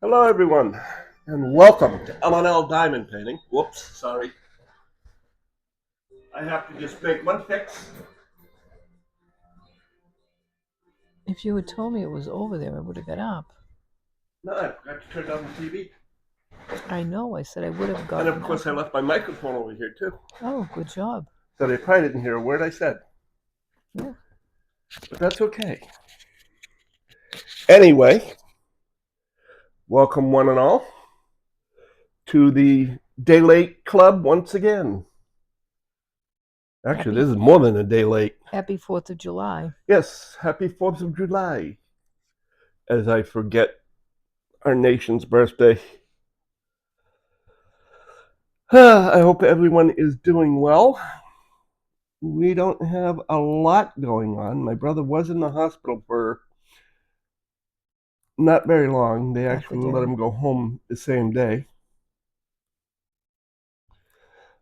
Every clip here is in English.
Hello, everyone, and welcome to L&L Diamond Painting. Whoops, sorry. I have to just make one fix. If you had told me it was over there, I would have got up. No, I forgot to turn down the TV. I know, I said I would have And gotten of course, I up. left my microphone over here, too. Oh, good job. So they probably didn't hear a word I said. Yeah. But that's okay. Anyway, welcome one and all to the Day Late Club once again. Actually, this is more than a day late. Happy 4th of July. Yes, happy 4th of July, as I forget our nation's birthday. I hope everyone is doing well. We don't have a lot going on. My brother was in the hospital for not very long. They actually let him go home the same day.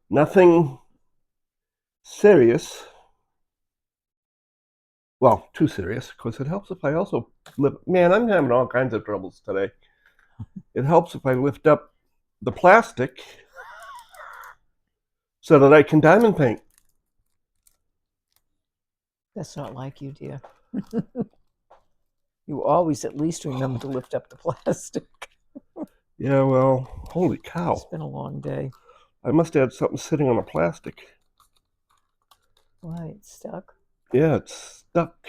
Nothing serious. Well, too serious, because it helps if I also lift. Man, I'm having all kinds of troubles today. It helps if I lift up the plastic so that I can diamond paint. That's not like you, dear. You always at least remember to lift up the plastic. Yeah, well, holy cow. It's been a long day. I must have had something sitting on the plastic. Why, it's stuck? Yeah, it's stuck.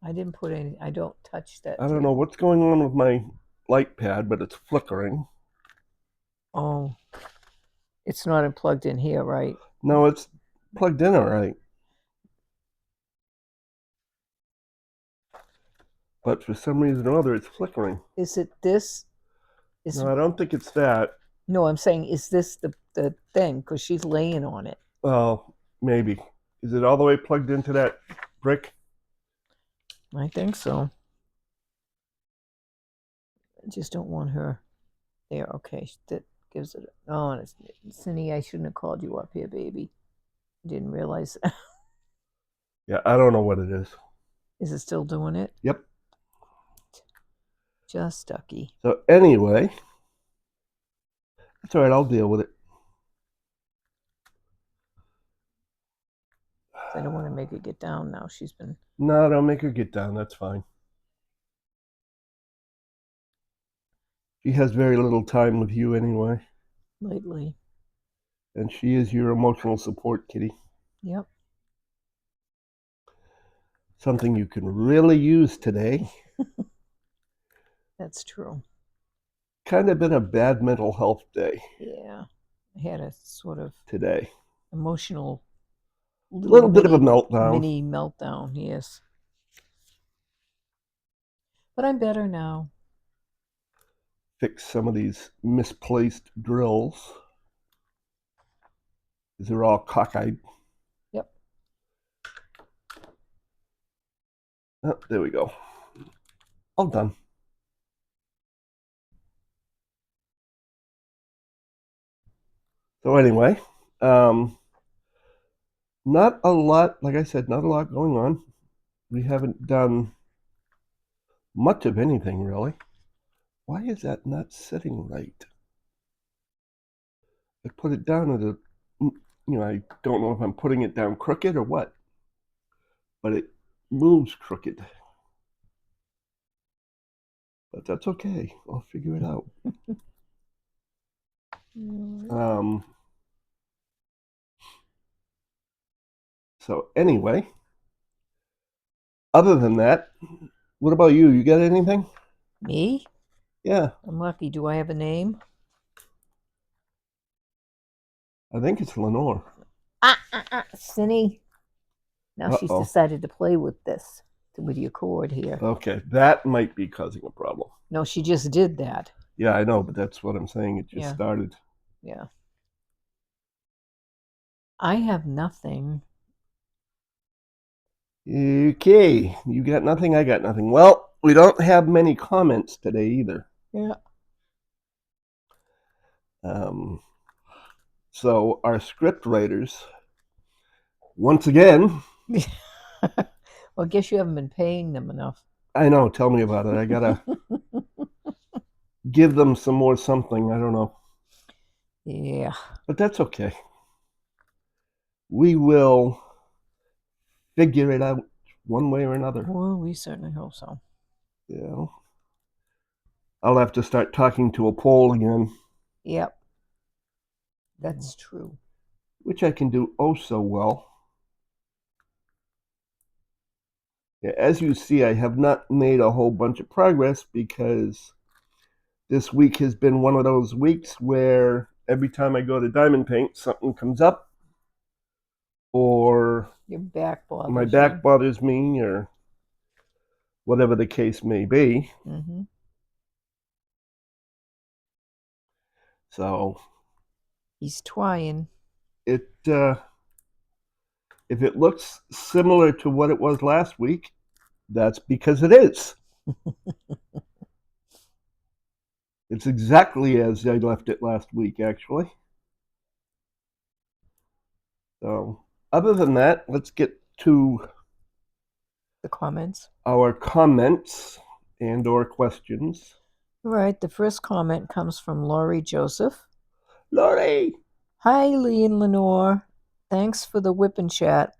I didn't put any, I don't touch that. I don't know what's going on with my light pad, but it's flickering. Oh, it's not plugged in here, right? No, it's plugged in all right. But for some reason or other, it's flickering. Is it this? No, I don't think it's that. No, I'm saying, is this the thing? Because she's laying on it. Well, maybe. Is it all the way plugged into that brick? I think so. I just don't want her there. Okay, that gives it. Oh, and it's Cindy. I shouldn't have called you up here, baby. I didn't realize. Yeah, I don't know what it is. Is it still doing it? Yep. Just stucky. So anyway, that's all right. I'll deal with it. I don't want to make her get down now. She's been. No, don't make her get down. That's fine. She has very little time with you anyway. Lately. And she is your emotional support, kitty. Yep. Something you can really use today. That's true. Kind of been a bad mental health day. Yeah. I had a sort of today. Emotional. Little bit of a meltdown. Mini meltdown, yes. But I'm better now. Fix some of these misplaced drills. They're all cockeyed. Yep. Oh, there we go. All done. So anyway, not a lot, like I said, not a lot going on. We haven't done much of anything, really. Why is that not sitting right? I put it down at I don't know if I'm putting it down crooked or what, but it moves crooked. But that's okay. I'll figure it out. So anyway, other than that, what about you? You got anything? Me? Yeah. I'm lucky. Do I have a name? I think it's Lenore. Cindy. Now she's decided to play with this, with your cord here. Okay, that might be causing a problem. No, she just did that. Yeah, I know, but that's what I'm saying. It just started. Yeah. I have nothing. Okay, you got nothing, I got nothing. Well, we don't have many comments today either. Yeah. So our script writers, once again. Well, I guess you haven't been paying them enough. I know, tell me about it. I gotta give them some more something. I don't know. Yeah. But that's okay. We will figure it out one way or another. Well, we certainly hope so. Yeah. I'll have to start talking to a pole again. Yep. That's true. Which I can do oh so well. Yeah, as you see, I have not made a whole bunch of progress because this week has been one of those weeks where every time I go to diamond paint, something comes up, or Your back bothers my back you. bothers me, or whatever the case may be. Mm-hmm. So He's trying. it if it looks similar to what it was last week, that's because it is. It's exactly as I left it last week, actually. So, other than that, let's get to The comments. our comments and or questions. All right. The first comment comes from Laurie Joseph. Lori! Hi, Lee and Lenore. Thanks for the whip and chat.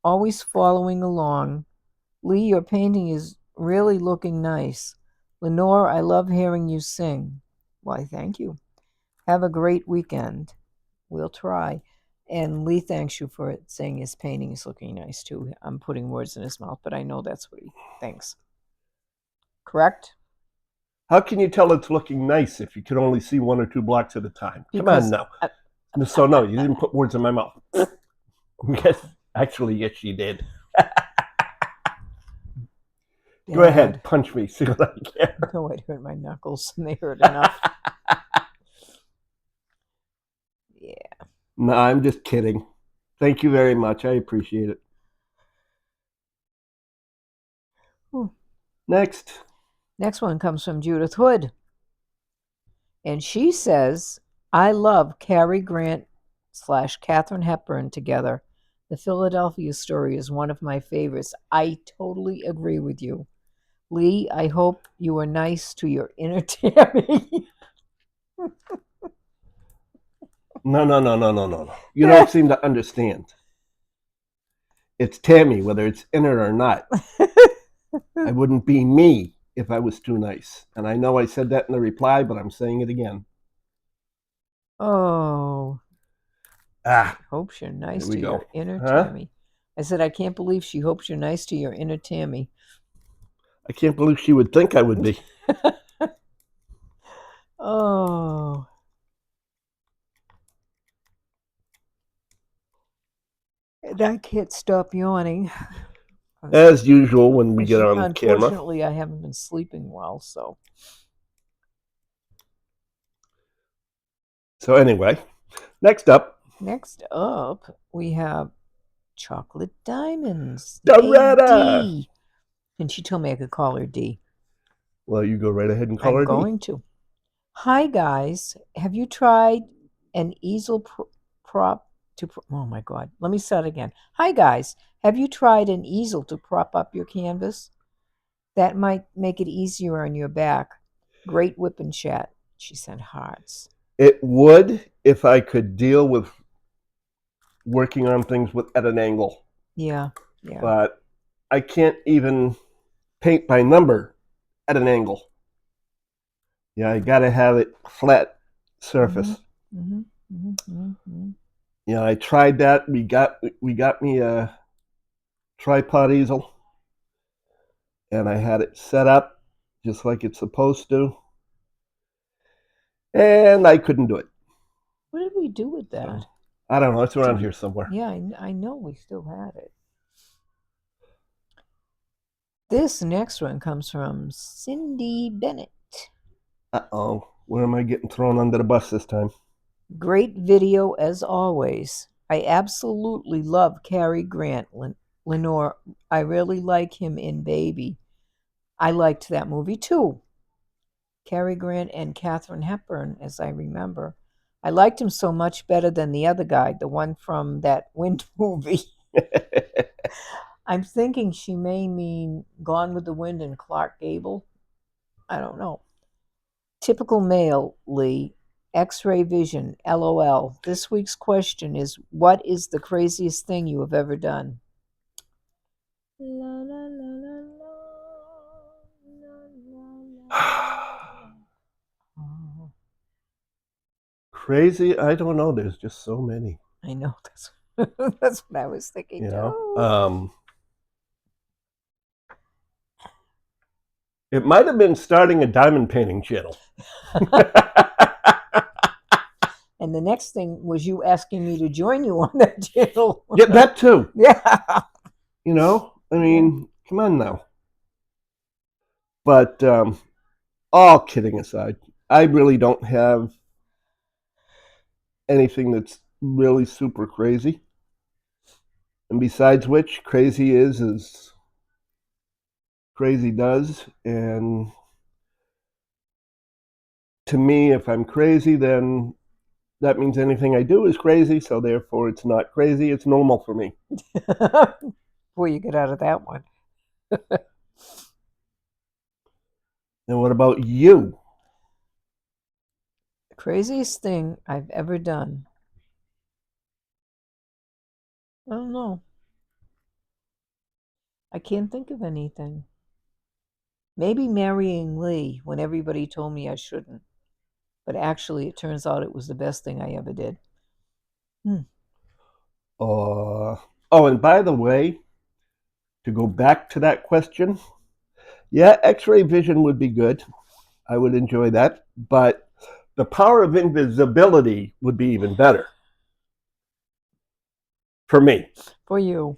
Always following along. Lee, your painting is really looking nice. Lenore, I love hearing you sing. Why, thank you. Have a great weekend. We'll try. And Lee thanks you for saying his painting is looking nice too. I'm putting words in his mouth, but I know that's what he thinks. Correct? How can you tell it's looking nice if you can only see one or two blocks at a time? Come on Because now. So, no, you didn't put words in my mouth. Yes, actually, yes, you did. Go ahead, punch me, see what I can. No, it hurt my knuckles, and they hurt enough. Yeah. No, I'm just kidding. Thank you very much. I appreciate it. Next. Next one comes from Judith Hood. And she says, I love Cary Grant / Katharine Hepburn together. The Philadelphia story is one of my favorites. I totally agree with you. Lee, I hope you were nice to your inner Tammy. No. You don't seem to understand. It's Tammy, whether it's in it or not. I wouldn't be me if I was too nice. And I know I said that in the reply, but I'm saying it again. Oh. Hopes you're nice to your inner Tammy. I said, I can't believe she hopes you're nice to your inner Tammy. I can't believe she would think I would be. Oh. And I can't stop yawning. As usual when we get on camera. Unfortunately, I haven't been sleeping well, so. So anyway, next up. Next up, we have Chocolate Diamonds. Doretta! D. And she told me I could call her D. Well, you go right ahead and call her I'm going to. Hi, guys. Have you tried an easel prop to... Oh, my God. Let me start again. Hi, guys. Have you tried an easel to prop up your canvas? That might make it easier on your back. Great whip and chat. She sent hearts. It would if I could deal with working on things at an angle. Yeah. But I can't even paint by number at an angle. Yeah, I got to have it flat surface. Yeah, I tried that. We got me a tripod easel, and I had it set up just like it's supposed to, and I couldn't do it. What did we do with that? So, I don't know. It's around here somewhere. Yeah, I know we still had it. This next one comes from Cindy Bennett. Uh-oh. Where am I getting thrown under the bus this time? Great video as always. I absolutely love Cary Grant. Lenore, I really like him in Baby. I liked that movie too. Cary Grant and Katharine Hepburn, as I remember. I liked him so much better than the other guy, the one from that Wind movie. I'm thinking she may mean Gone with the Wind and Clark Gable. I don't know. Typical male, Lee. X-ray vision, LOL. This week's question is, what is the craziest thing you have ever done? La, la, la, la, la, la, la, la. Crazy? I don't know. There's just so many. I know, that's what I was thinking You too. know, it might have been starting a diamond painting channel. And the next thing was you asking me to join you on that channel. Yeah, that too. Yeah. You know, I mean, come on now. But all kidding aside, I really don't have anything that's really super crazy. And besides which, crazy is as crazy does. And to me, if I'm crazy, then that means anything I do is crazy. So therefore, it's not crazy. It's normal for me. Before you get out of that one. And what about you? The craziest thing I've ever done. I don't know. I can't think of anything. Maybe marrying Lee when everybody told me I shouldn't. But actually, it turns out it was the best thing I ever did. Oh, and by the way, to go back to that question, yeah, X-ray vision would be good. I would enjoy that. But the power of invisibility would be even better for me. For you.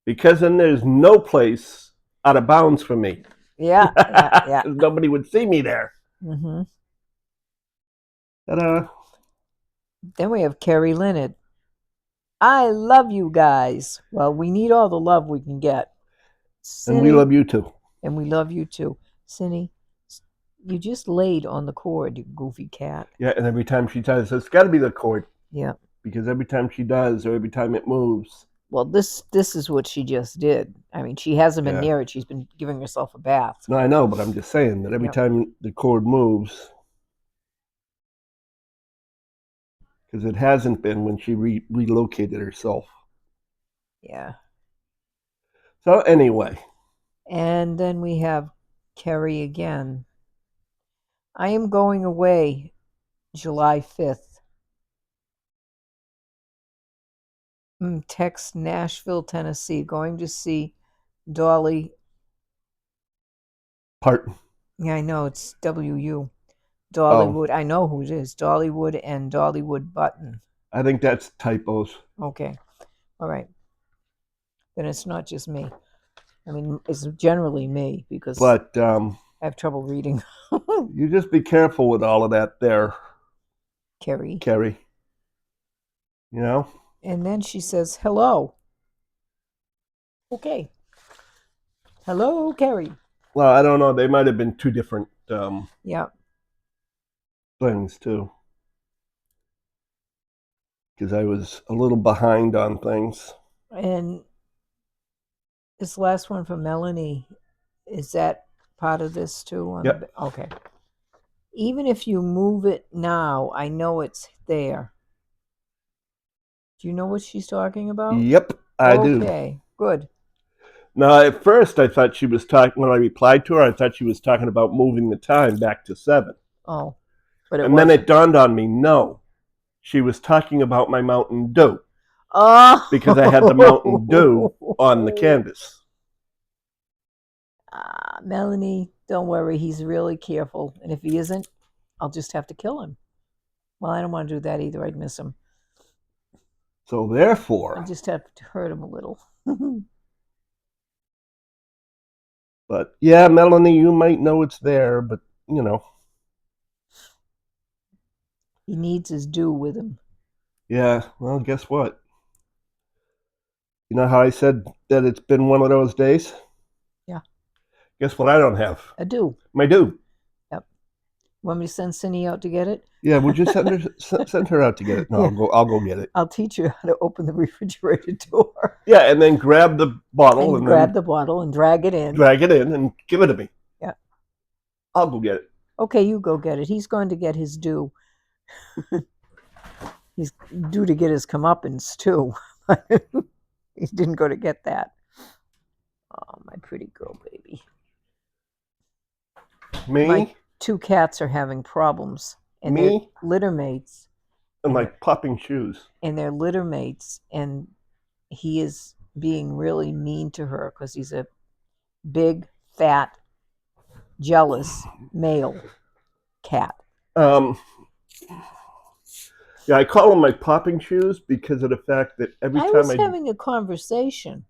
Because then there's no place out of bounds for me. Yeah, yeah. Nobody would see me there. Mm-hmm. Ta-da. Then we have Carrie Leonard. I love you guys. Well, we need all the love we can get. And we love you too. And we love you too. Cindy, you just laid on the cord, you goofy cat. Yeah, and every time she does, it's got to be the cord. Yeah. Because every time she does, or every time it moves. Well, this is what she just did. I mean, she hasn't been near it. She's been giving herself a bath. No, I know, but I'm just saying that every time the cord moves, because it hasn't been when she relocated herself. Yeah. So anyway. And then we have Carrie again. I am going away July 5th. Text Nashville, Tennessee. Going to see Dolly Parton. Yeah, I know. It's W.U. Dollywood. I know who it is. Dollywood and Dollywood Button. I think that's typos. Okay. All right. Then it's not just me. I mean, it's generally me because I have trouble reading. You just be careful with all of that there, Carrie. You know? And then she says, hello. Okay. Hello, Carrie. Well, I don't know. They might have been two different things, too. Because I was a little behind on things. And this last one from Melanie, is that part of this, too? Yep. Okay. Even if you move it now, I know it's there. Do you know what she's talking about? Yep, I do. Okay, good. Now, at first, I thought she was talking, when I replied to her, I thought she was talking about moving the time back to 7. Oh, but it wasn't. Then it dawned on me, no. She was talking about my Mountain Dew. Oh. Because I had the Mountain Dew on the canvas. Melanie, don't worry. He's really careful. And if he isn't, I'll just have to kill him. Well, I don't want to do that either. I'd miss him. So therefore, I just have to hurt him a little. But yeah, Melanie, you might know it's there, but you know. He needs his due with him. Yeah, well, guess what? You know how I said that it's been one of those days? Yeah. Guess what I don't have? A due. My due. Yep. Want me to send Cindy out to get it? Yeah, would you send her out to get it? No, yeah. I'll go get it. I'll teach you how to open the refrigerator door. Yeah, and then grab the bottle and grab the bottle and drag it in. Drag it in and give it to me. Yeah. I'll go get it. Okay, you go get it. He's going to get his due. He's due to get his comeuppance too. He didn't go to get that. Oh, my pretty girl baby. Me? My 2 cats are having problems, and Me? they're litter mates, And and like popping shoes. they're litter mates, and he is being really mean to her because he's a big, fat, jealous male cat. Um, yeah, I call them my popping shoes because of the fact that every I time was I. having a conversation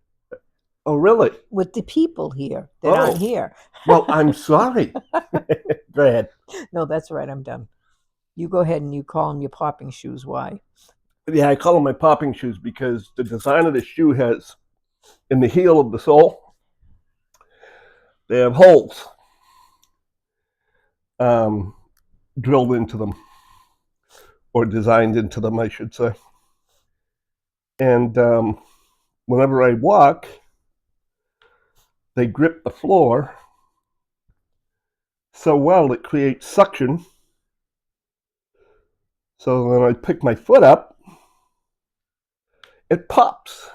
Oh, really? with the people here that aren't Oh, here. well, I'm sorry. Go ahead. No, that's right. I'm done. You go ahead and you call them your popping shoes. Why? Yeah, I call them my popping shoes because the design of the shoe has, in the heel of the sole, they have holes um, drilled into them, or designed into them, I should say. And whenever I walk, they grip the floor so well it creates suction. So when I pick my foot up, it pops.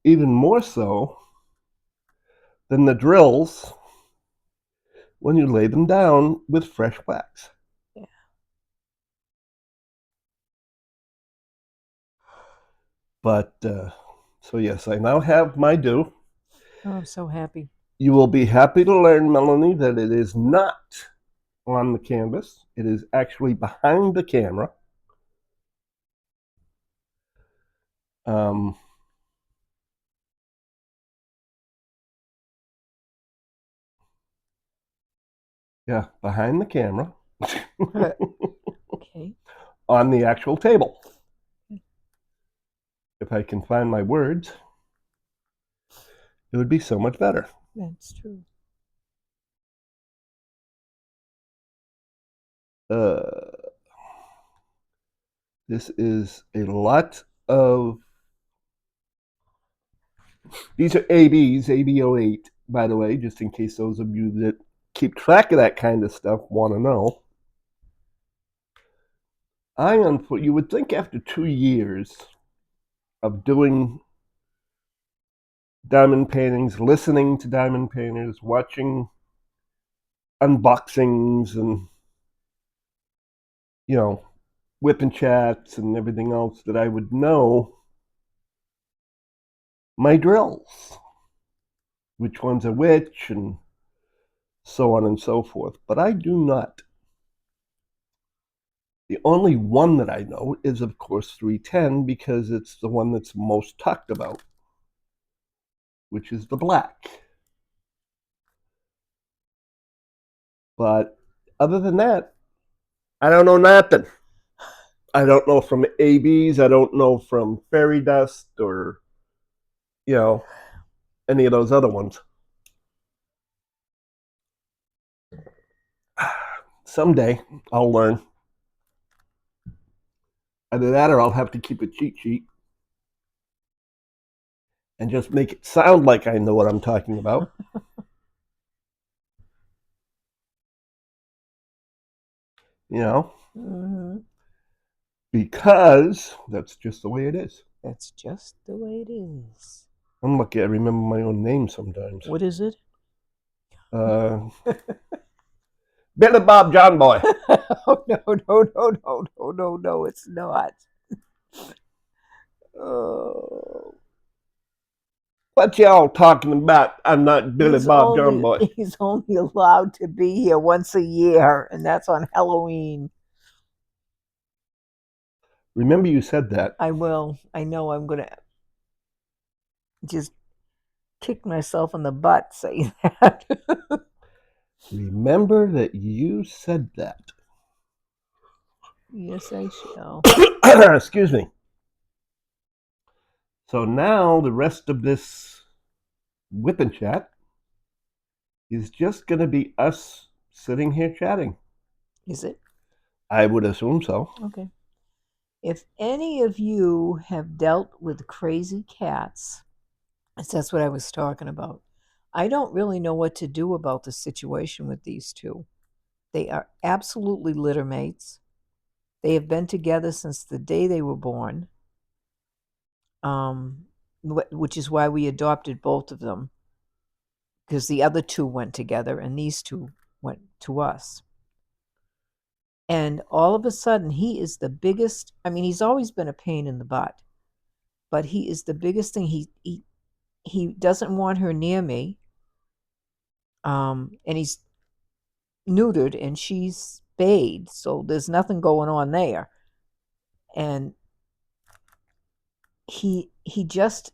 Even more so than the drills when you lay them down with fresh wax. Yeah. But so yes, I now have my due. Oh, I'm so happy. You will be happy to learn, Melanie, that it is not on the canvas. It is actually behind the camera. Um, yeah, behind the camera. Okay. On the actual table. If I can find my words, it would be so much better. That's true. This is a lot of. These are ABs, ABO8, by the way, just in case those of you that keep track of that kind of stuff want to know. You would think after 2 years of doing diamond paintings, listening to diamond painters, watching unboxings and, whipping chats and everything else, that I would know my drills, which one's a which, and so on and so forth. But I do not. The only one that I know is, of course, 310, because it's the one that's most talked about, which is the black. But other than that, I don't know nothing. I don't know from ABs. I don't know from fairy dust or, any of those other ones. Someday I'll learn. Either that or I'll have to keep a cheat sheet and just make it sound like I know what I'm talking about. Mm-hmm. Because that's just the way it is. That's just the way it is. I'm lucky I remember my own name sometimes. What is it? Billy Bob John Boy. Oh, no, it's not. Oh. What y'all talking about? I'm not Billy Bob John Boy. He's only allowed to be here once a year, and that's on Halloween. Remember you said that. I will. I know I'm going to just kick myself in the butt saying that. Remember that you said that. Yes, I shall. Excuse me. So now the rest of this whip and chat is just going to be us sitting here chatting. Is it? I would assume so. Okay. If any of you have dealt with crazy cats, that's what I was talking about. I don't really know what to do about the situation with these two. They are absolutely litter mates. They have been together since the day they were born, um, which is why we adopted both of them, because the other two went together and these two went to us. And all of a sudden, he is the biggest. I mean, he's always been a pain in the butt, but he is the biggest thing. He doesn't want her near me. And he's neutered and she's spayed, so there's nothing going on there. And he just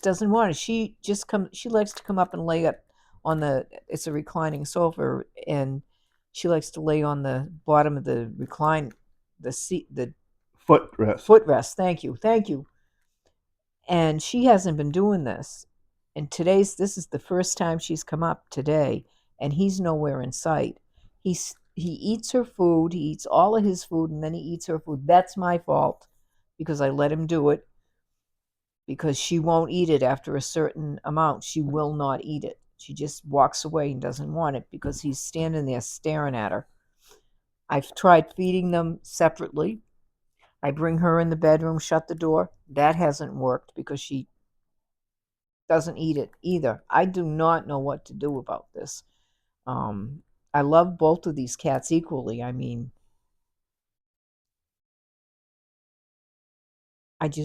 doesn't want it. She likes to come up and lay up on the it's a reclining sofa, and she likes to lay on the bottom of the the Footrest. footrest. Thank you. And she hasn't been doing this. And this is the first time she's come up today, and he's nowhere in sight. He eats her food, he eats all of his food, and then he eats her food. That's my fault because I let him do it, because she won't eat it after a certain amount. She will not eat it. She just walks away and doesn't want it because he's standing there staring at her. I've tried feeding them separately. I bring her in the bedroom, shut the door. That hasn't worked because she doesn't eat it either. I do not know what to do about this. Um, I love both of these cats equally. I mean,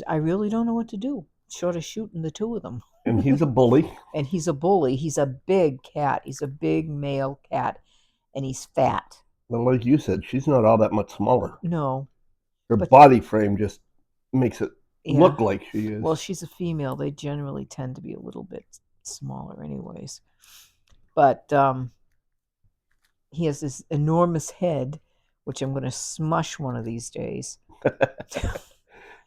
I really don't know what to do, short of shooting the two of them. And he's a bully. And he's a bully. He's a big cat. He's a big male cat, and he's fat. Well, like you said, she's not all that much smaller. No, Her but body frame just makes it yeah. look like she is. Well, she's a female. They generally tend to be a little bit smaller, anyways. But he has this enormous head, which I'm going to smush one of these days.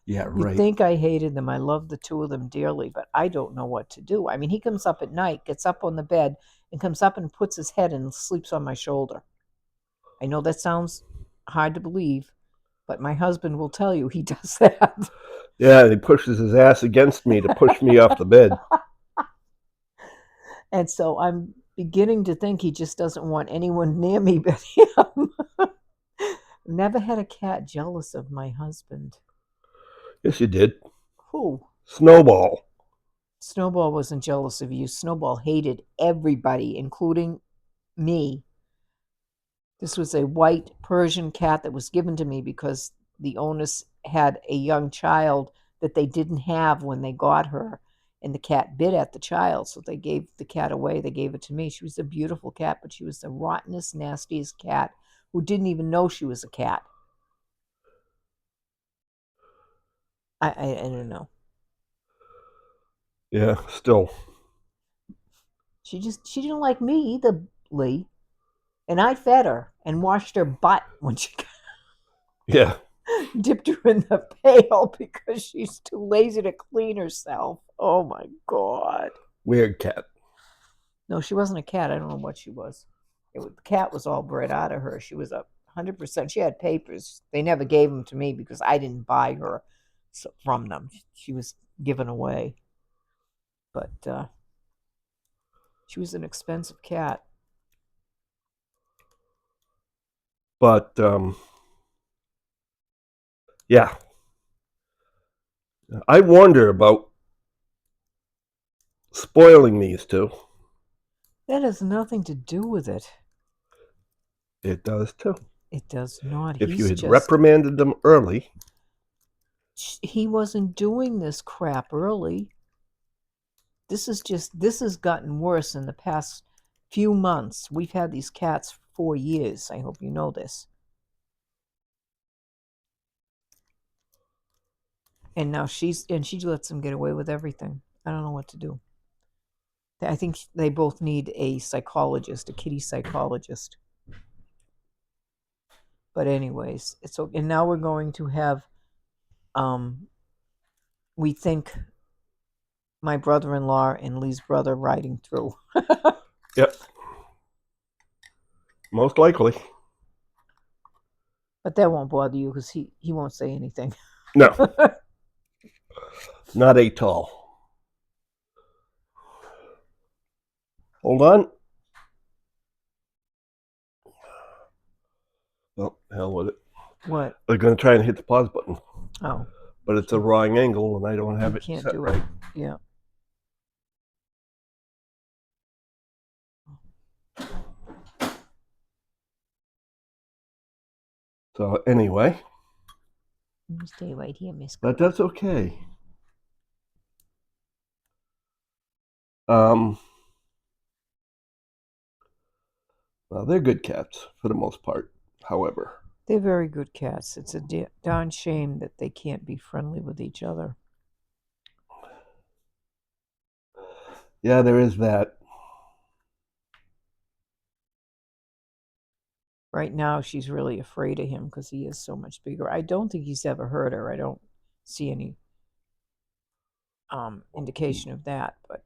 Yeah, You'd right. think I hated them. I love the two of them dearly, but I don't know what to do. I mean, he comes up at night, gets up on the bed, and comes up and puts his head and sleeps on my shoulder. I know that sounds hard to believe, but my husband will tell you he does that. Yeah, he pushes his ass against me to push me off the bed. And so I'm beginning to think he just doesn't want anyone near me but him. Never had a cat jealous of my husband. Yes, you did. Who? Snowball. Snowball wasn't jealous of you. Snowball hated everybody, including me. This was a white Persian cat that was given to me because the owners had a young child that they didn't have when they got her. And the cat bit at the child, so they gave the cat away. They gave it to me. She was a beautiful cat, but she was the rottenest, nastiest cat who didn't even know she was a cat. I don't know. Yeah, still. She didn't like me either, Lee. And I fed her and washed her butt when she Yeah. dipped her in the pail because she's too lazy to clean herself. Oh my God. Weird cat. No, she wasn't a cat. I don't know what she was. The cat was all bred out of her. She was 100%. She had papers. They never gave them to me because I didn't buy her from them. She was given away. But she was an expensive cat. But yeah, I wonder about spoiling these two. That has nothing to do with it. It does too. It does not. If you had reprimanded them early. He wasn't doing this crap early. This has gotten worse in the past few months. We've had these cats for 4 years. I hope you know this. And now she lets them get away with everything. I don't know what to do. I think they both need a psychologist, a kitty psychologist. But anyways, it's okay. And now we're going to have, we think, my brother-in-law and Lee's brother riding through. Yep. Most likely. But that won't bother you because he won't say anything. No. Not at all. Hold on. Well, hell with it. What? I'm going to try and hit the pause button, Oh, but it's a wrong angle and I don't have you it can't set do right. it. Yeah. So anyway, You stay right here, Miss. but that's okay. Well, they're good cats for the most part. However, They're very good cats. It's a darn shame that they can't be friendly with each other. yeah, there is that. Right now, she's really afraid of him because he is so much bigger. I don't think he's ever hurt her. I don't see any indication of that. But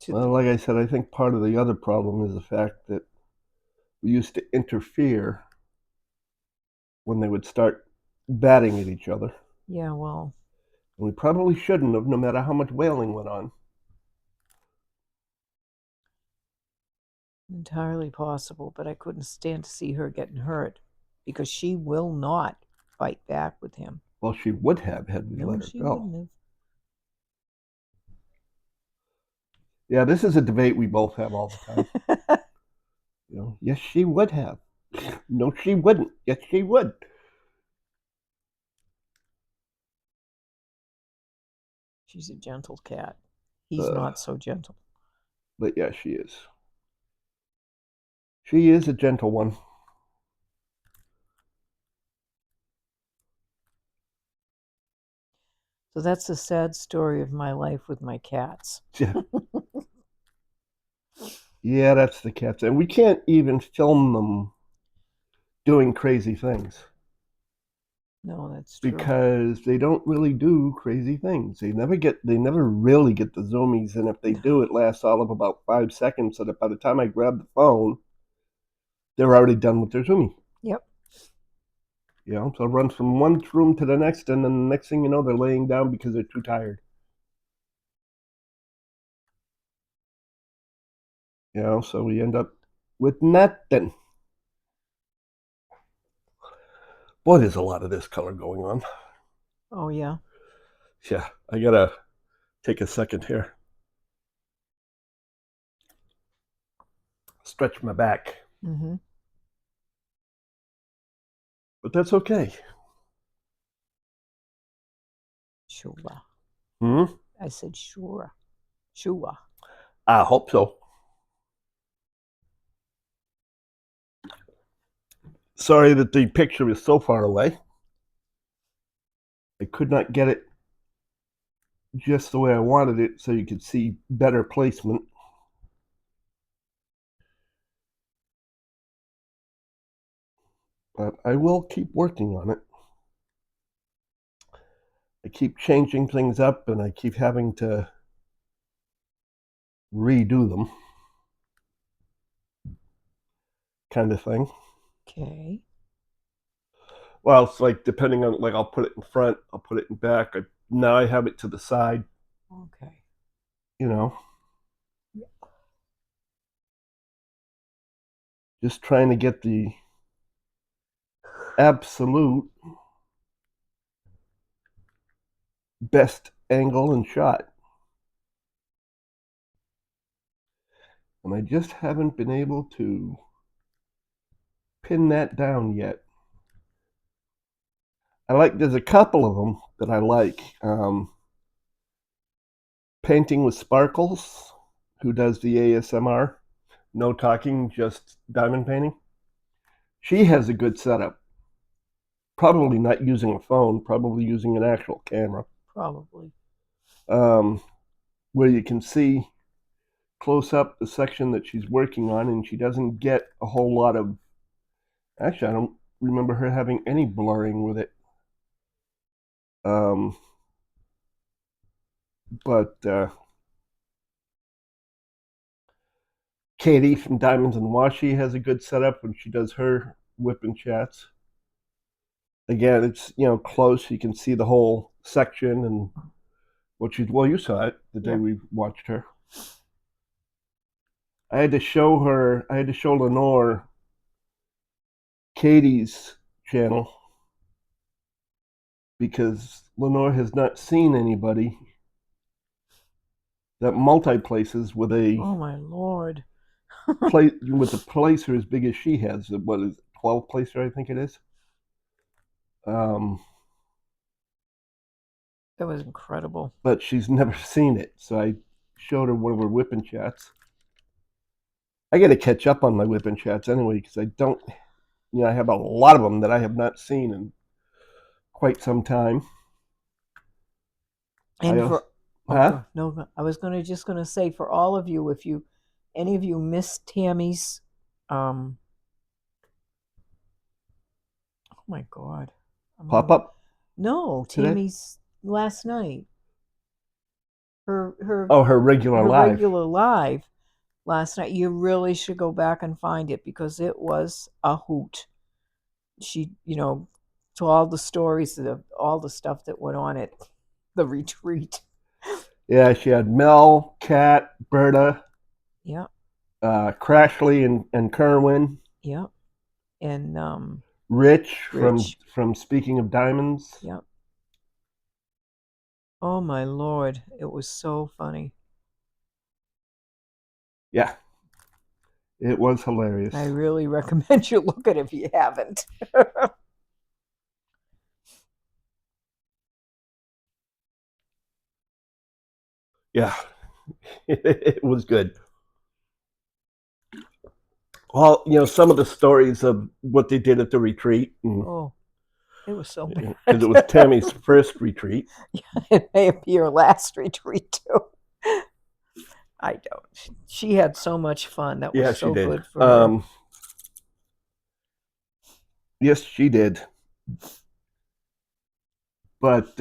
Well, like I said, I think part of the other problem is the fact that we used to interfere when they would start batting at each other. yeah, well, And we probably shouldn't have, no matter how much wailing went on. entirely possible. But I couldn't stand to see her getting hurt because she will not fight back with him. Well, she would have had we No, let her she go. wouldn't have. Yeah, this is a debate we both have all the time. Yes, she would have. No, she wouldn't. Yes, she would. She's a gentle cat. He's not so gentle. But yeah, she is. She is a gentle one. So that's the sad story of my life with my cats. Yeah. Yeah, that's the cats. And we can't even film them doing crazy things. No, that's true. Because they don't really do crazy things. They never really get the zoomies, and if they do, it lasts all of about 5 seconds, so that by the time I grab the phone, they're already done with their zoomie. Yep. So it runs from one room to the next, and then the next thing you know, they're laying down because they're too tired. So we end up with nothing. Boy, there's a lot of this color going on. Oh, yeah. Yeah, I gotta take a second here. Stretch my back. Mm-hmm. But that's okay. Sure. Hmm? I said sure. Sure. I hope so. Sorry that the picture is so far away. I could not get it just the way I wanted it so you could see better placement. But I will keep working on it. I keep changing things up and I keep having to redo them, kind of thing. Okay. Well, it's like depending on, like, I'll put it in front, I'll put it in back. Now I have it to the side, Okay. you know. Just trying to get the absolute best angle and shot. And I just haven't been able to pin that down yet. There's a couple of them that I like. Painting with Sparkles, who does the ASMR, no talking, just diamond painting. She has a good setup. Probably not using a phone, probably using an actual camera. Probably. Where you can see close up the section that she's working on, and she doesn't get a whole lot of. Actually, I don't remember her having any blurring with it. But Katie from Diamonds and Washi has a good setup when she does her whip and chats. Again, it's close. You can see the whole section and what you saw it the day we watched her. I had to show her. I had to show Lenore Katie's channel because Lenore has not seen anybody that multi places with a Oh my lord. placer as big as she has. What is it, 12 placer? I think it is. Um, That was incredible. but she's never seen it, so I showed her one of her whipping chats. I got to catch up on my whipping chats anyway because I don't. I have a lot of them that I have not seen in quite some time. I And also, for huh? no, I was gonna say for all of you, if you any of you missed Tammy's, um, oh my god, I'm Pop gonna up no today? Tammy's last night, her her Oh, her regular her live. regular live last night. You really should go back and find it because it was a hoot. She, to all the stories of all the stuff that went on at the retreat. Yeah, she had Mel, Kat, Berta, Yeah, Crashly, and Kerwin. yeah, and Rich Rich. from Speaking of Diamonds. Yeah. Oh my lord, it was so funny. Yeah, it was I hilarious. really recommend you look at it if you haven't. Yeah, it was good. Well, some of the stories of what they did at the retreat, Oh, it was so because bad. it was Tammy's first retreat. It may be your last retreat too. I don't. She had so much fun. That was Yeah, she so did. good for her. Yes, she did. But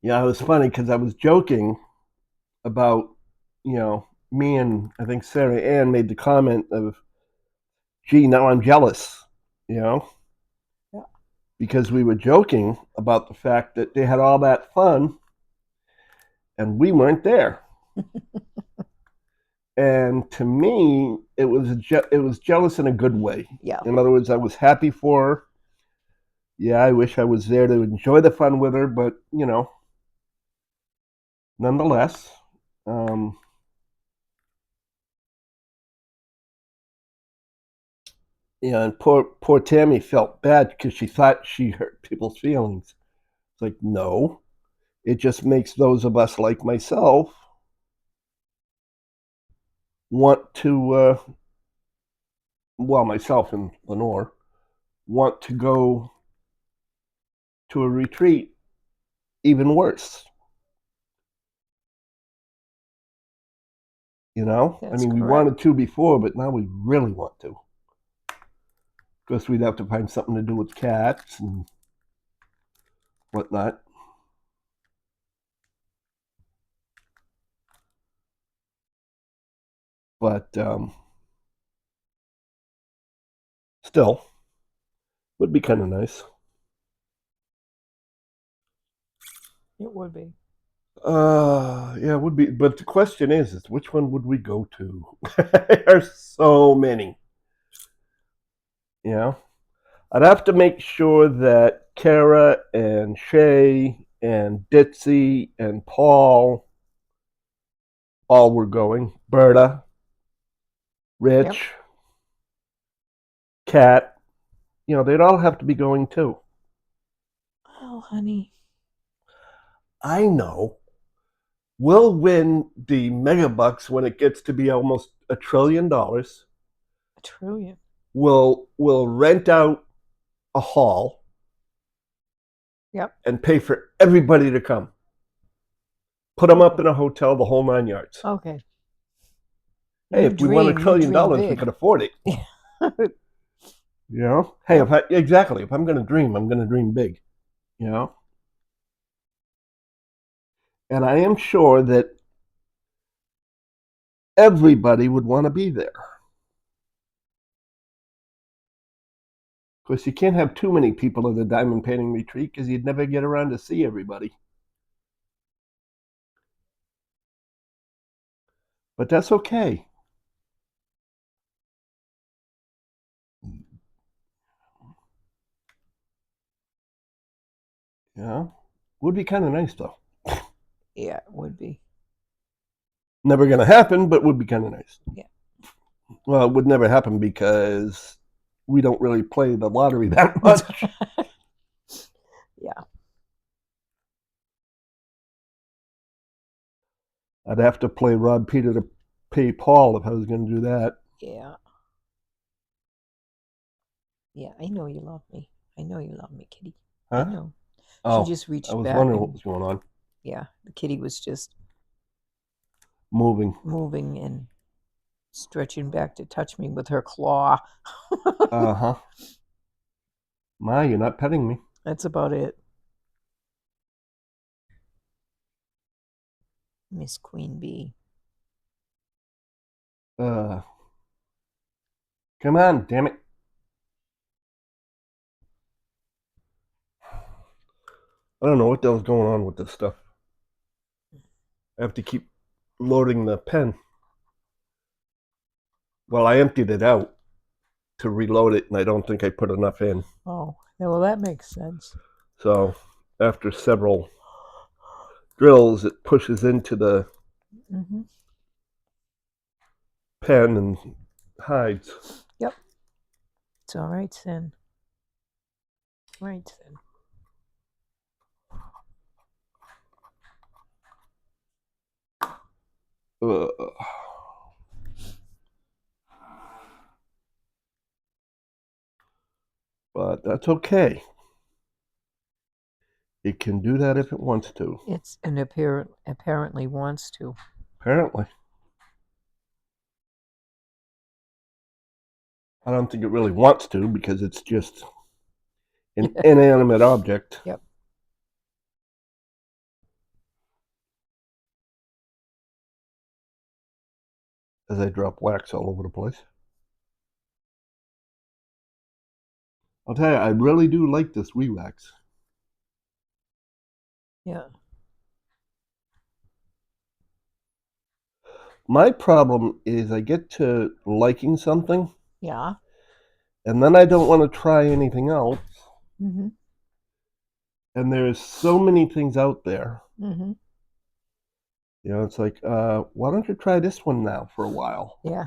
yeah, it was funny because I was joking about, me and I think Sarah Ann made the comment of, gee, now I'm jealous, you know, Yeah. because we were joking about the fact that they had all that fun and we weren't there. And to me, it was jealous in a good way. Yeah. In other words, I was happy for her. Yeah, I wish I was there to enjoy the fun with her, but nonetheless, um, and poor Tammy felt bad because she thought she hurt people's feelings. It's like, no, it just makes those of us like myself want to, well, myself and Lenore, want to go to a retreat even worse. I That's mean, we correct. wanted to before, but now we really want to. Of course, we'd have to find something to do with cats and whatnot. But still, would be kind of nice. It would be. Yeah, it would be. But the question is which one would we go to? There are so many. You know, I'd have to make sure that Kara and Shay and Ditzy and Paul all were going. Berta, Yep. Rich, Kat, they'd all have to be going too. Oh, honey. I know. We'll win the mega bucks when it gets to be almost $1 trillion. A trillion. We'll rent out a hall Yep. and pay for everybody to come. Put them up Okay. in a hotel, the whole 9 yards. Okay. Hey, You if we won a dream. You trillion dream dollars, we big. could afford it. Hey, Yep. if I'm going to dream, I'm going to dream big. You know, and I am sure that everybody would want to be there. Of course, you can't have too many people at a diamond painting retreat because you'd never get around to see everybody. But that's okay. Yeah. Would be kind of nice, though. Yeah, it would be. Never going to happen, but would be kind of nice. Yeah. Well, it would never happen because we don't really play the lottery that much. Yeah. I'd have to play Rob Peter to pay Paul if I was going to do that. Yeah. Yeah, I know you love me. I know you love me, kitty. I Huh? know. She Oh, just I reached was back wondering what and, was going on. yeah, the kitty was just Moving. moving and stretching back to touch me with her claw. Uh-huh. Ma, you're not petting me. That's about it. Miss Queen Bee. Come on, damn it. I don't know what the hell's going on with this stuff. I have to keep loading the pen. Well, I emptied it out to reload it, and I don't think I put enough in. Oh, yeah, well, that makes sense. So after several drills, it pushes into the Mm-hmm. pen and hides. Yep. It's all right, then. Right, then. Ugh. But that's okay. It can do that if it wants to. It's an apparently wants to. Apparently. I don't think it really wants to because it's just an inanimate object. Yep. As I drop wax all over the place. I'll tell you, I really do like this wax. Yeah. My problem is I get to liking something Yeah. and then I don't want to try anything else. Mm-hmm. And there's so many things out there. Mm-hmm. You know, it's like, why don't you try this one now for a while? Yeah.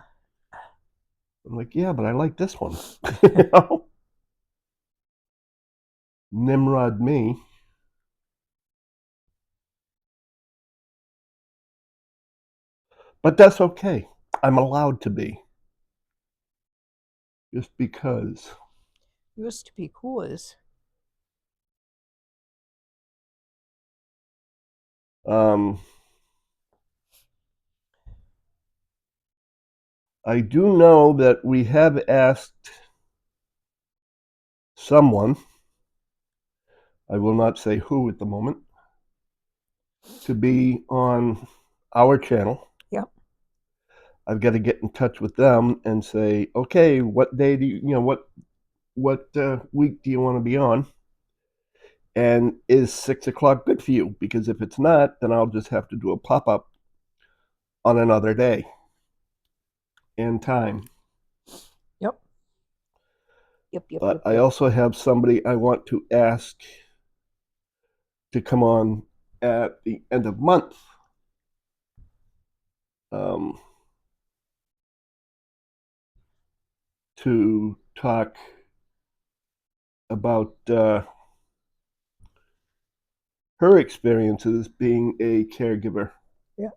I'm like, yeah, but I like this one. You know? Nimrod me. But that's okay. I'm allowed to be. Just because. Used to be cool as. Um, I do know that we have asked someone, I will not say who at the moment, to be on our channel. Yep. I've got to get in touch with them and say, okay, what day do you know, what week do you want to be on? And is 6 o'clock good for you? Because if it's not, then I'll just have to do a pop up on another day and time. Yep. Yep. Yep. But Yep. I Yep. also have somebody I want to ask to come on at the end of month. Um, to talk about her experiences being a caregiver. Yeah.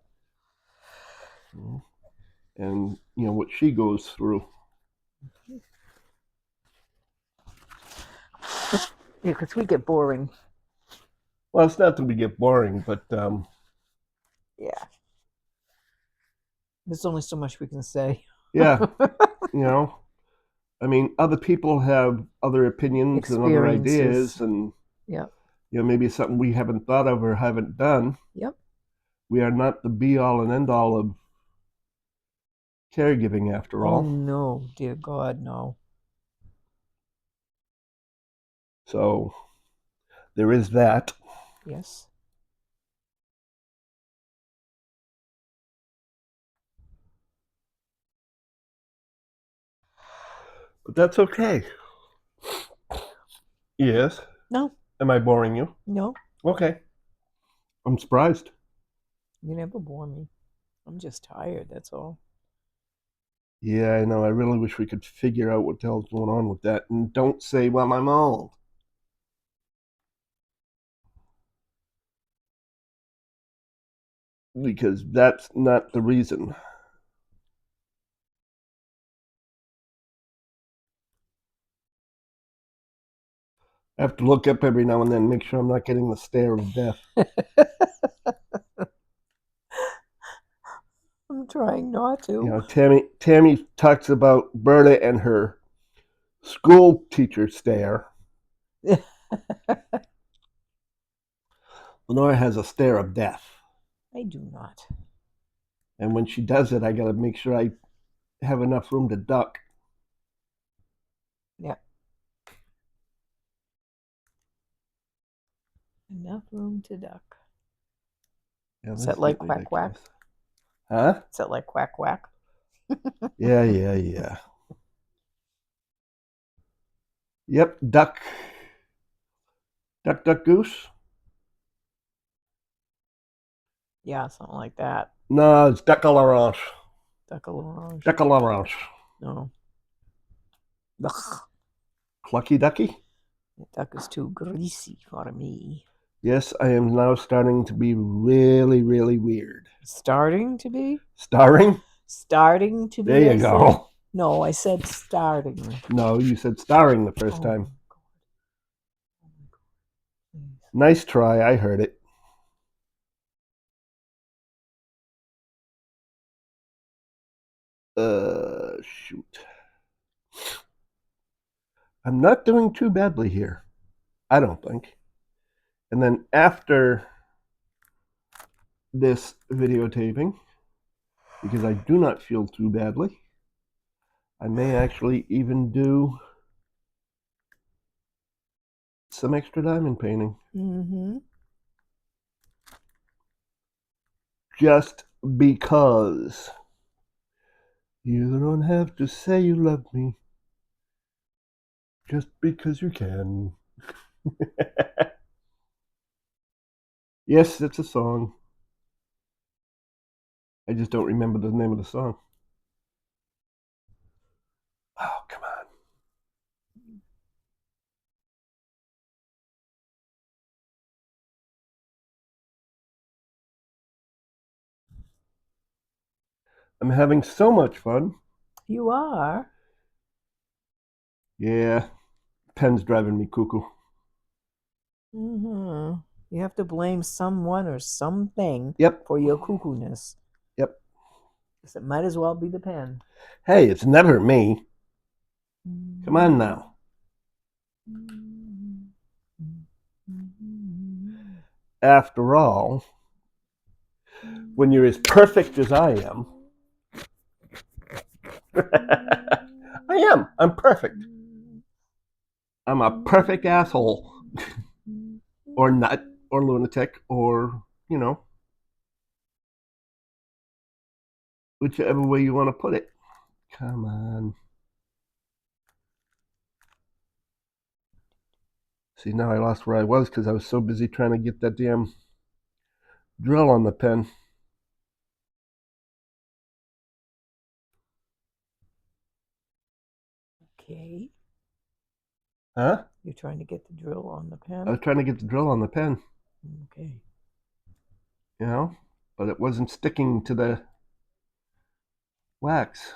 And you know what she goes through. Yeah, because we get boring. Well, it's not that we get boring, but Yeah. There's only so much we can say. yeah, you know, I mean, other people have other opinions and other Experiences. ideas, and Yep. you know, maybe something we haven't thought of or haven't done. Yep. We are not the be all and end all of caregiving, after Oh all. no, dear God, no. So there is that. Yes. 。 . 。 . 。 . 。 . 。 . 。 . 。 . 。 . 。 . 。 . 。 . 。 . . 。 . 。 . . 。 . 。 . 。 . 。 . 。 . 。 . 。 。 . 。 . 。 So, Yes. But that's okay. Yes. No, Am I boring you? no, Okay. I'm surprised. you never bore me. I'm just tired, that's all. Yeah, I know. I really wish we could figure out what the hell's going on with that. And don't say, well, I'm old. Because that's not the reason. I have to look up every now and then, make sure I'm not getting the stare of death. I'm trying not You to. know, Tammy talks about Berta and her school teacher stare. Lenora has a stare of death. I do not. And when she does it, I got to make sure I have enough room to duck. Yeah. Enough room to duck. Yeah, Is this that is like getting quack quack? ridiculous. Huh? Is that like quack quack? Yeah. Yep, duck. Duck, duck, goose. Yeah, something like that. No, it's duck à l'orange. Duck a l'orange. Duck à l'orange. No. Ugh. Clucky ducky? The duck is too greasy for me. Yes, I am now starting to be really, really weird. Starting to be? Starring? Starting to There be, I you said. go. No, I said starting. No, you said starring the first Oh, time. God. Oh, my God. Please. Nice try, I heard it. Shoot. I'm not doing too badly here. I don't think. And then after this videotaping, because I do not feel too badly, I may actually even do some extra diamond painting. Mm-hmm. Just because. You don't have to say you love me. Just because you can. Yes, it's a song. I just don't remember the name of the song. Oh, come on. I'm having so much fun. You are. Yeah, pen's driving me cuckoo. Mm-hmm. You have to blame someone or something Yep, for your cuckoo-ness. yep. Guess it might as well be the pen. Hey, it's never me. Come on now. After all, when you're as perfect as I am, I am. I'm perfect. I'm a perfect asshole. Or nut, or lunatic, or, whichever way you want to put it. Come on. See, now I lost where I was because I was so busy trying to get that damn drill on the pen. Okay. Huh? You're trying to get the drill on the pen? I was trying to get the drill on the pen, Okay. but it wasn't sticking to the wax.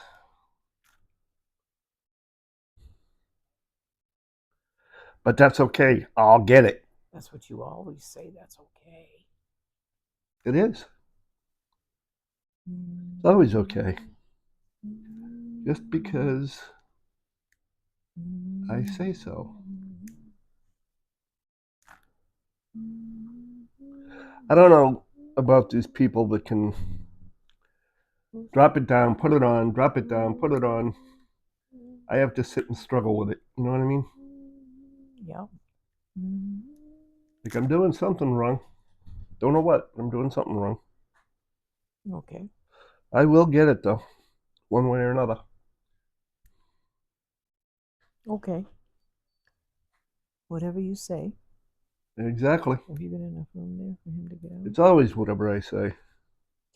But that's okay. I'll get it. That's what you always say. That's okay. It is. It's always okay. Just because I say so. I don't know about these people that can drop it down, put it on, drop it down, put it on. I have to sit and struggle with it. You know what I mean? Yeah. Like I'm doing something wrong. Don't know what. I'm doing something wrong. Okay. I will get it though, one way or another. Okay. Whatever you say. Exactly. Have you got enough room there for him to get out? It's always whatever I say.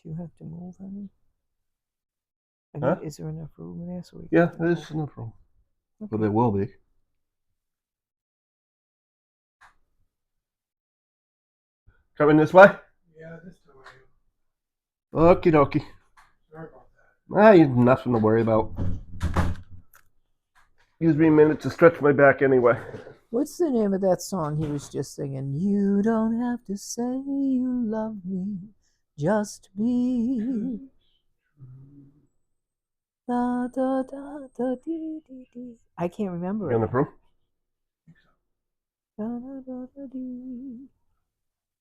Do you have to move, honey? I Huh? mean, is there enough room there so we Yeah, can there's enough room. Okay. Well, there will be. Coming this way? Yeah, this way. Okie dokie. Sorry about that. Ah, nothing to worry about. Gives me a minute to stretch my back anyway. What's the name of that song he was just singing? You don't have to say you love me, just be. Da, da, da, da, dee, dee, dee. I can't remember You in the it. room? Da, da, da, da, dee.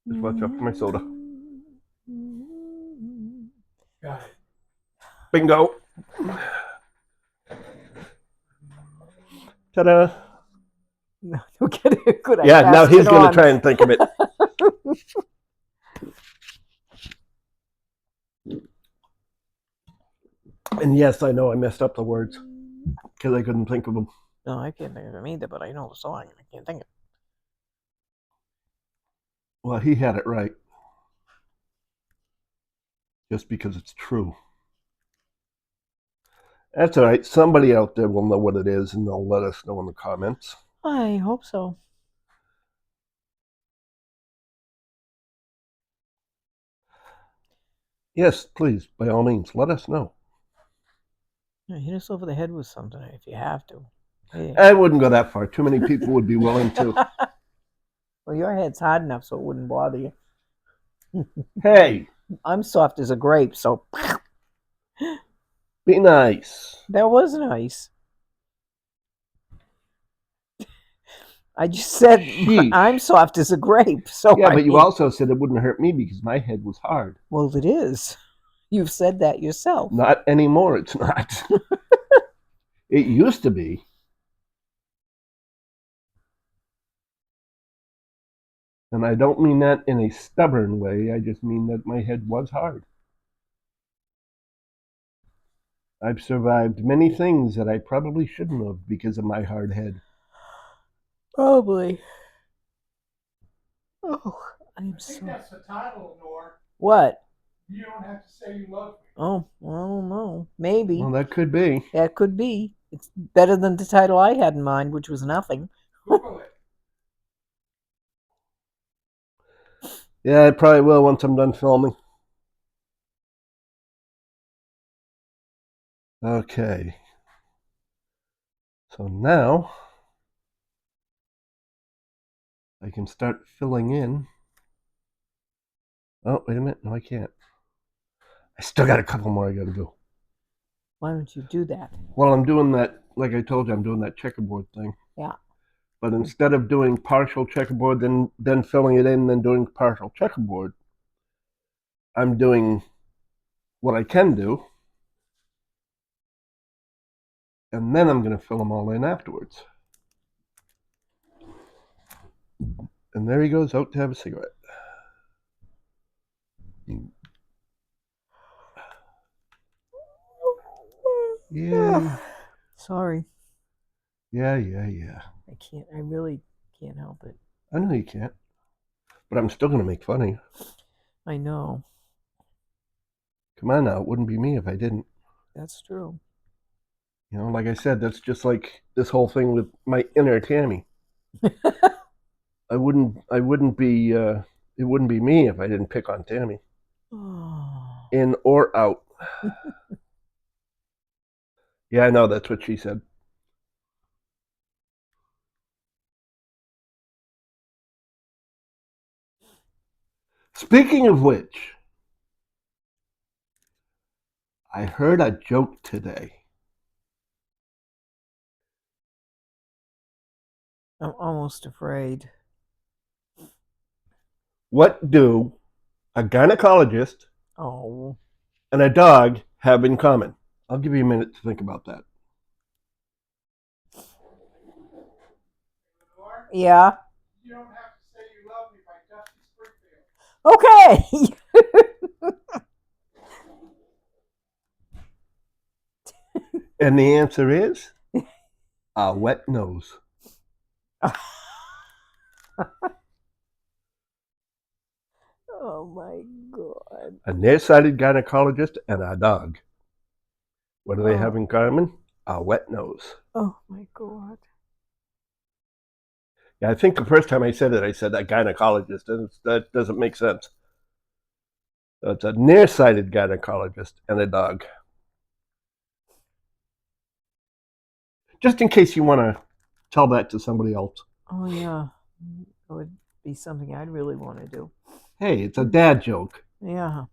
Just watch out for my soda. Got it. Bingo. Ta-da. No, don't get it. Good. Yeah, I now passed he's it going to on. try and think of it. And yes, I know I messed up the words because I couldn't think of them. No, I can't think of them either, but I know the song. I can't think of it. Well, he had it right. Just because it's true. That's all right. Somebody out there will know what it is, and they'll let us know in the comments. I hope so. Yes, please, by all means, let us know. Yeah, hit us over the head with something if you have to. Hey. I wouldn't go that far. Too many people would be willing to. Well, your head's hard enough so it wouldn't bother you. Hey, I'm soft as a grape, so be nice. that was nice. I just said Sheesh. I'm soft as a grape, so Yeah, I but you mean, also said it wouldn't hurt me because my head was hard. well, it is. You've said that yourself. Not anymore, it's not. It used to be. And I don't mean that in a stubborn way. I just mean that my head was hard. I've survived many things that I probably shouldn't have because of my hard head. Probably. Oh, I'm I think so. that's the title, Nor. What? You don't have to say you love me. Oh, well, no. Maybe. Well, that could be. That could be. It's better than the title I had in mind, which was nothing. Google it. Yeah, I probably will once I'm done filming. Okay. So now I can start filling in. Oh, wait a minute. No, I can't. I still got a couple more I got to do. Why don't you do that? Well, I'm doing that, like I told you, I'm doing that checkerboard thing. Yeah. But instead of doing partial checkerboard, then filling it in, then doing partial checkerboard, I'm doing what I can do, and then I'm going to fill them all in afterwards. And there he goes out to have a cigarette. Yeah. Sorry. Yeah. I can't. I really can't help it. I know you can't. But I'm still going to make fun of you. I know. Come on now. It wouldn't be me if I didn't. That's true. You know, like I said, that's just like this whole thing with my inner Tammy. I wouldn't be, it wouldn't be me if I didn't pick on Tammy. Oh. In or out. Yeah, I know, that's what she said. Speaking of which, I heard a joke today. I'm almost afraid. What do a gynecologist Oh. and a dog have in common? I'll give you a minute to think about that. Nor, Yeah. you don't have to say you love me by Dusty Springfield. Okay. And the answer is A wet nose. Oh my God. A nearsighted gynecologist and a dog. What do they have Oh. in common? A wet nose. Oh my God. Yeah, I think the first time I said it, I said a gynecologist. That doesn't make sense. So it's a nearsighted gynecologist and a dog. Just in case you want to tell that to somebody else. Oh yeah. It would be something I'd really want to do. Hey, it's a dad joke. Yeah.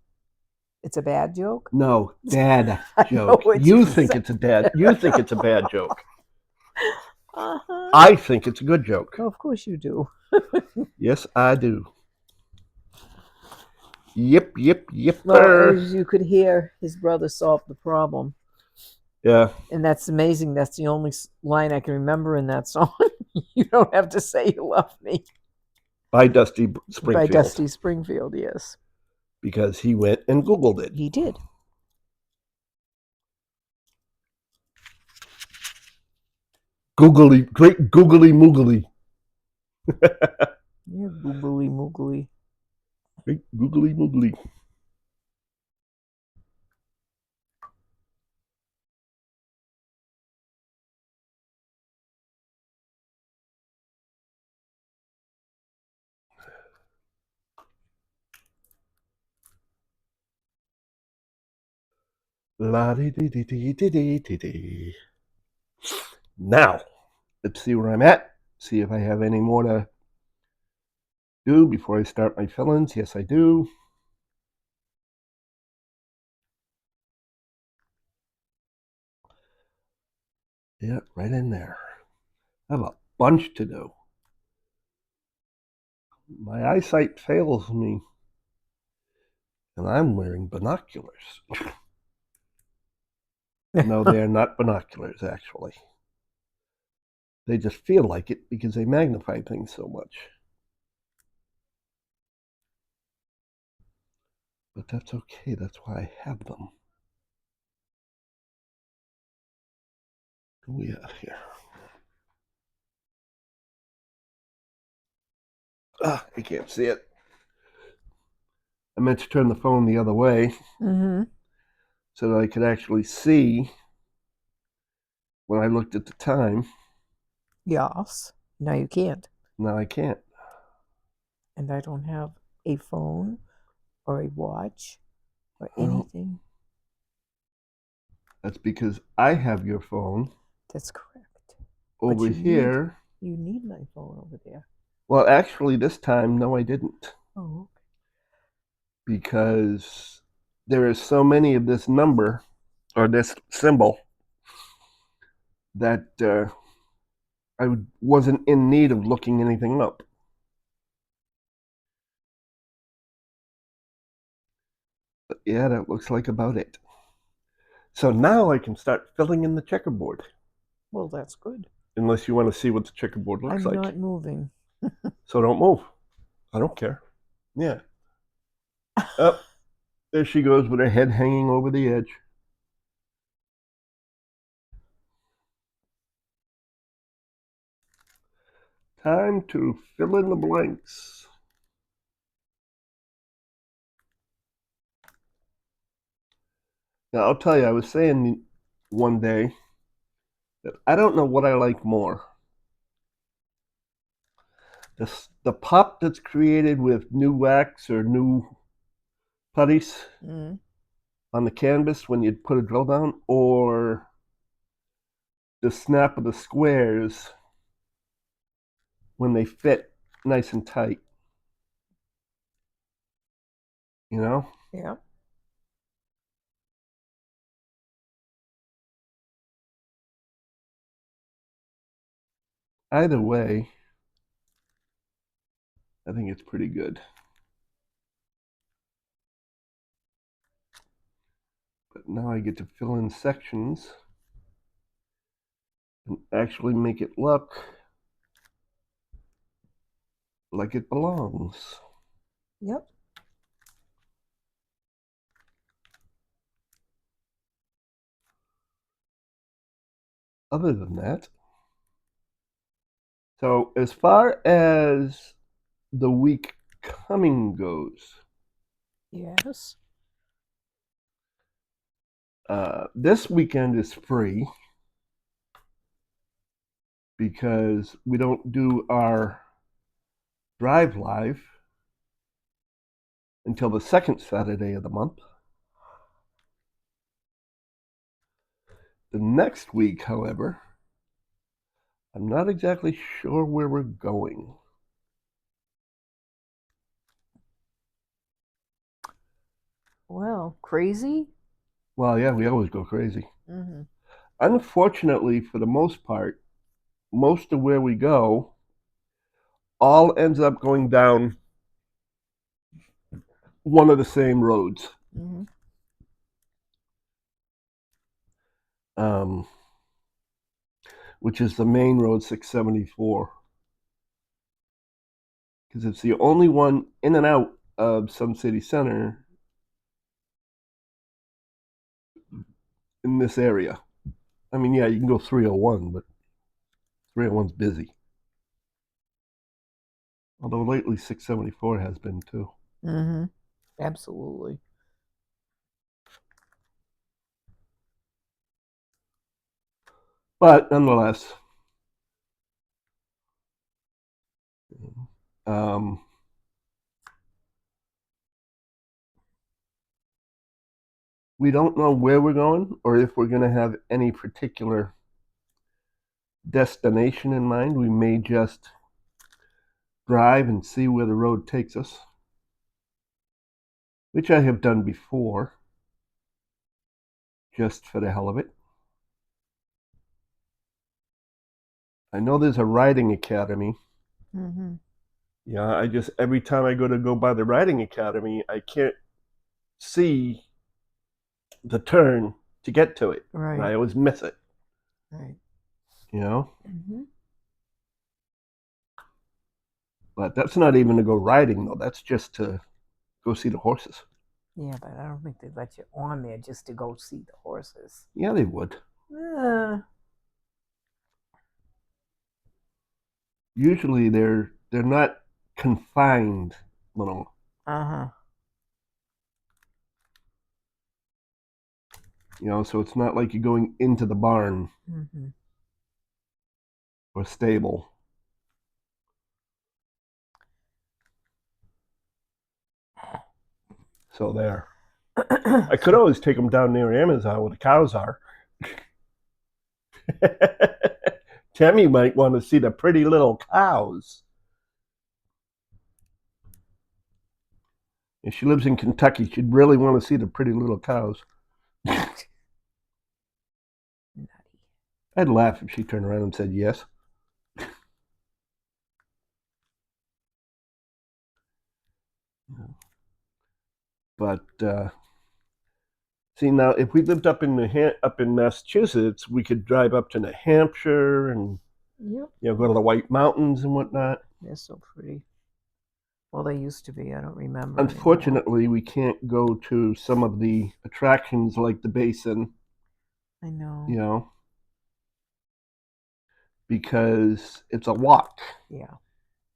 It's a bad joke? No, dad I know joke. what You you think said. it's a dad. You think it's a bad joke. Uh-huh. I think it's a good joke. Oh, of course you do. Yes, I do. Yip, yip, Well, yipper. as you could hear, his brother solved the problem. Yeah, And that's amazing. That's the only line I can remember in that song. You don't have to say you love me. by Dusty By Springfield. Dusty Springfield, yes. Because he went and Googled it. He did. Googly, great googly moogly. You're googly moogly. Great googly moogly. La dee dee dee dee dee dee dee dee. Now, let's see where I'm at. See if I have any more to do before I start my fill-ins. Yes, I do. Yeah, right in there. I have a bunch to do. My eyesight fails me, and I'm wearing binoculars. No, they are not binoculars, actually. They just feel like it because they magnify things so much. But that's okay. That's why I have them. Who we have here? Ah, I can't see it. I meant to turn the phone the other way Mm-hmm. so that I could actually see when I looked at the time. Yes. Now you can't. Now I can't. And I don't have a phone or a watch or Well, anything. that's because I have your phone That's correct. over you here. You need my phone over there. Well, actually, this time, no, I didn't. Oh, okay. Because there is so many of this number or this symbol that I wasn't in need of looking anything up. But yeah, that looks like about it. So now I can start filling in the checkerboard. Well, that's good. Unless you want to see what the checkerboard looks I'm like. not moving. So don't move. I don't care. Yeah. Up. There she goes with her head hanging over the edge. Time to fill in the blanks. Now, I'll tell you, I was saying one day that I don't know what I like more. The pop that's created with new wax or new putties on the canvas when you put a drill down, or the snap of the squares when they fit nice and tight. You know? Yeah. Either way, I think it's pretty good. But now I get to fill in sections and actually make it look like it belongs. Yep. Other than that, So as far as the week coming goes, Yes. this weekend is free because we don't do our drive live until the second Saturday of the month. The next week, however, I'm not exactly sure where we're going. Well, crazy? Well, yeah, we always go crazy. Mm-hmm. Unfortunately, for the most part, most of where we go all ends up going down one of the same roads. Mm-hmm. Which is the main road 674. Because it's the only one in and out of Sun City Center in this area. I mean, yeah, you can go 301, but 301's busy. Although lately 674 has been too. Mm-hmm. Absolutely. But nonetheless, um, we don't know where we're going or if we're going to have any particular destination in mind. We may just drive and see where the road takes us, which I have done before, just for the hell of it. I know there's a riding academy. Mm-hmm. Yeah, I just, every time I go by the riding academy, I can't see the turn to get to it. Right. And I always miss it, Right. you know? Mm-hmm. But that's not even to go riding, though. That's just to go see the horses. Yeah, but I don't think they let you on there just to go see the horses. Yeah, they would. Usually they're not confined, little. Uh-huh. You know, so it's not like you're going into the barn Mm-hmm. or stable. So there. I could always take them down near Amazon where the cows are. Tammy might want to see the pretty little cows. If she lives in Kentucky, she'd really want to see the pretty little cows. Nutty. I'd laugh if she turned around and said yes. But see, now if we lived up in Massachusetts, we could drive up to New Hampshire and Yep. go to the White Mountains and whatnot. They're so pretty. Well, they used to be. I don't remember anymore. Unfortunately, we can't go to some of the attractions like the Basin, I know. you know, because it's a walk. Yeah.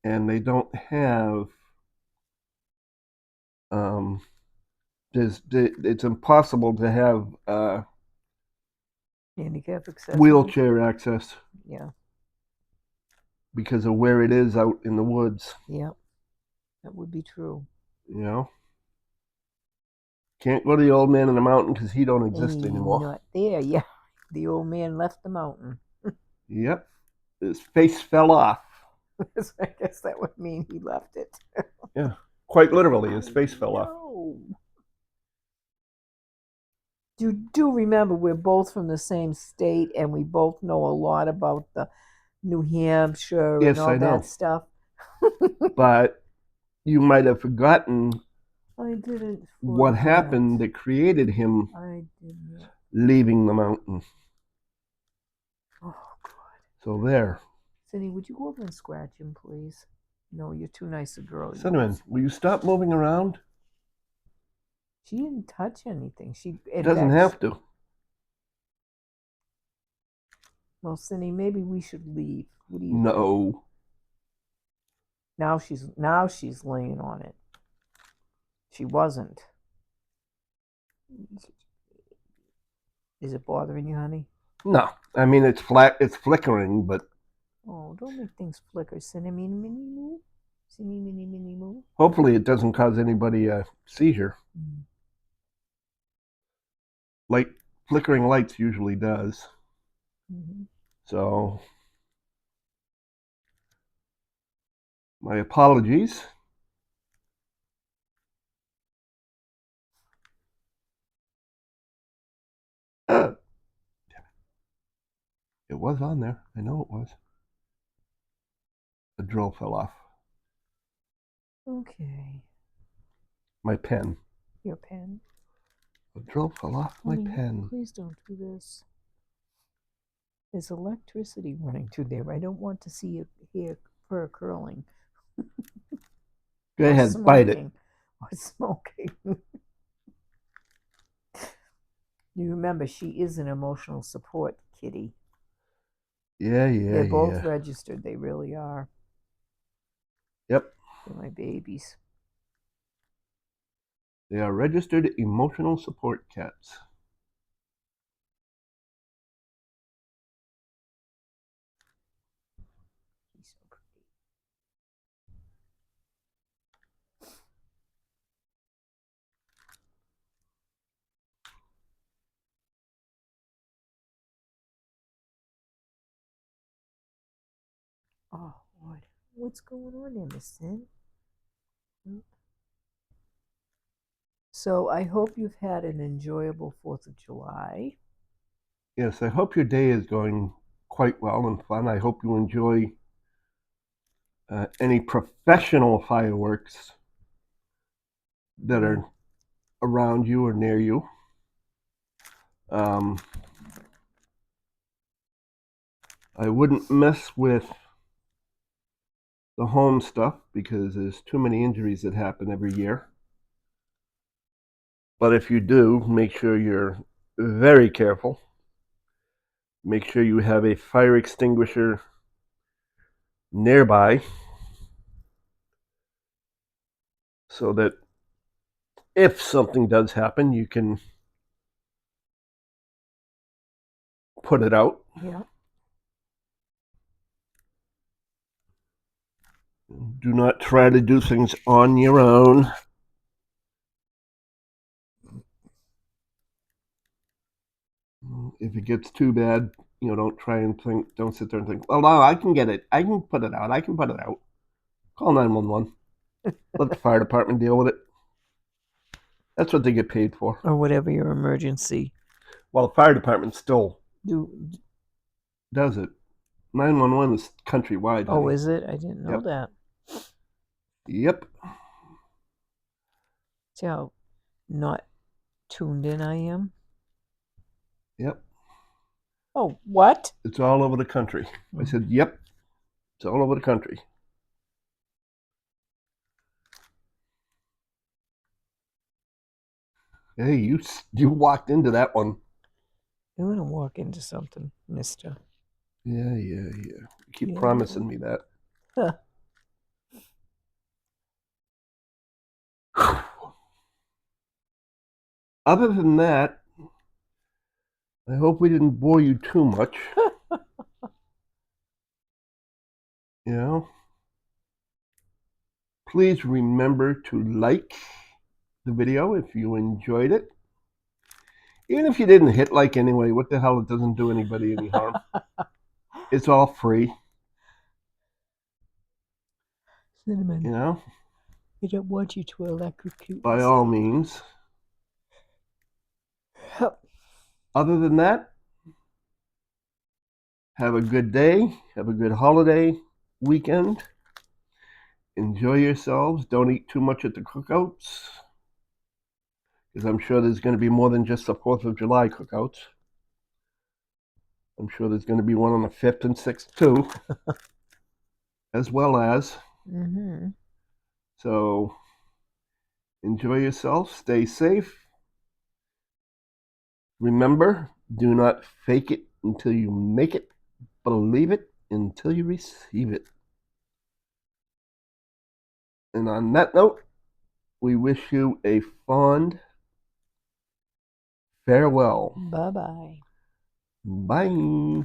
And they don't have it's impossible to have Handicap accessible. wheelchair access Yeah. because of where it is out in the woods. Yeah. That would be true. You know, can't go to the old man in the mountain because he don't exist He's anymore. not there. Yeah. The old man left the mountain. Yep, his face fell off. I guess that would mean he left it. Yeah, quite literally, his face fell off. You do remember we're both from the same state and we both know a lot about the New Hampshire Yes, and all I know. that stuff. But you might have forgotten I didn't. what happened that created him I didn't. leaving the mountain. Oh, God. So there. Cindy, would you go over and scratch him, please? No, you're too nice a girl. Cinnamon, will you stop moving around? She didn't touch anything. She doesn't have to. Well, Cindy, maybe we should leave. What do you No. Now she's laying on it. She wasn't. Is it bothering you, honey? No, I mean it's flat. It's flickering, but Oh, don't make things flicker. Cinnamony mini moo. Cinnamony mini moo. hopefully it doesn't cause anybody a seizure. Light flickering lights usually does. Mm-hmm. So my apologies. It was on there. I know it was. The drill fell off. Okay. My pen. Your pen. The drill fell off my Honey, pen. please don't do this. There's electricity running through there. I don't want to see your hair fur curling. Go or ahead, bite it. smoking. Or smoking. You remember, she is an emotional support kitty. Yeah. They're both registered. They really are. Yep. They're my babies. They are registered emotional support cats. She's so pretty. Oh, Lord. What's going on there, Miss Sin? So I hope you've had an enjoyable 4th of July. Yes, I hope your day is going quite well and fun. I hope you enjoy any professional fireworks that are around you or near you. I wouldn't mess with the home stuff because there's too many injuries that happen every year. But if you do, make sure you're very careful. Make sure you have a fire extinguisher nearby so that if something does happen, you can put it out. Yeah. Do not try to do things on your own. If it gets too bad, don't try and think, don't sit there and think, well, no, I can get it. I can put it out. I can put it out. Call 911. Let the fire department deal with it. That's what they get paid for. Or whatever your emergency. Well, the fire department still does it. 911 is countrywide. Oh, honey. is it? I didn't know that. Yep. See how not tuned in I am? Yep. Oh, what? It's all over the country. I said, yep. It's all over the country. Hey, you walked into that one. You want to walk into something, mister. Yeah. You keep promising me that. Other than that, I hope we didn't bore you too much. Please remember to like the video if you enjoyed it. Even if you didn't hit like anyway, what the hell? It doesn't do anybody any harm. It's all free. Cinnamon. I don't want you to electrocute By all means. Other than that, have a good day. Have a good holiday weekend. Enjoy yourselves. Don't eat too much at the cookouts, because I'm sure there's going to be more than just the 4th of July cookouts. I'm sure there's going to be one on the 5th and 6th too, as well as. So enjoy yourself. Stay safe. Remember, do not fake it until you make it. Believe it until you receive it. And on that note, we wish you a fond farewell. Bye-bye. Bye.